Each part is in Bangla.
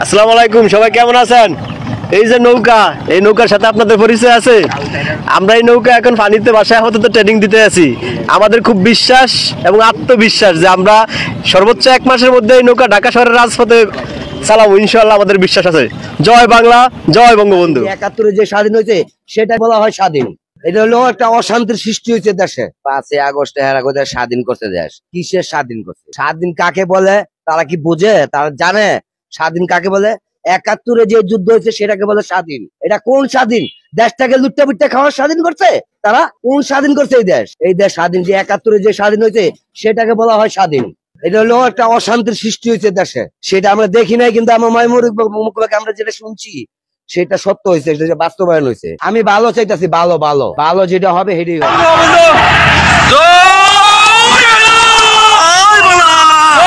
আসসালামু আলাইকুম, সবাই কেমন আছেন? এই যে নৌকা, এই নৌকার সাথে আপনাদের পরিচয় আছে। আমরা এই নৌকা এখন পানিতে বাসায় আপাতত ট্রেনিং দিতে আছি। আমাদের খুব বিশ্বাস এবং আত্মবিশ্বাস যে আমরা সর্বোচ্চ 1 মাসের মধ্যে এই নৌকা ঢাকা শহরের রাজপথে চালাবো, ইনশাআল্লাহ আমাদের বিশ্বাস আছে। জয় বাংলা, জয় বঙ্গবন্ধু। ৭১ যে স্বাধীন হয়েছে সেটা বলা হয় স্বাধীন। এটা হলো একটা অশান্তির সৃষ্টি হয়েছে দেশে। 5ই আগস্ট স্বাধীন করছে দেশ। কিসের স্বাধীন করছে? স্বাধীন কাকে বলে তারা কি বোঝে? তারা জানে স্বাধীন কাকে বলে? ৭১ যে যুদ্ধ হয়েছে সেটাকে বলে স্বাধীন। এটা কোন স্বাধীন? দেশটাকে লুট্টা পিট্টা খাওয়ার স্বাধীন করছে তারা? কোন স্বাধীন করছে এই দেশ? এই দেশ স্বাধীন যে ৭১ যে স্বাধীন হয়েছে সেটাকে বলা হয় স্বাধীন। এটা হলো একটা অশান্তির সৃষ্টি হয়েছে দেশে। সেটা আমরা দেখি নাই, কিন্তু আমার মাইমুর মুখে আমরা যেটা শুনছি সেটা সত্য হয়েছে, সেটা বাস্তবায়ন হয়েছে। আমি ভালো চাইতেছি, ভালো ভালো ভালো যেটা হবে সেটাই হবে। Check,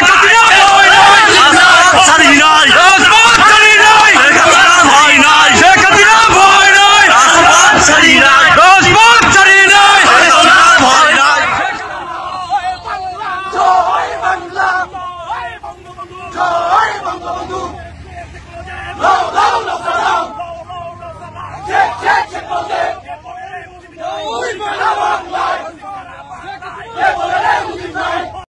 check, check, check, check, check, check, check, check, check, check, check, check, check, check,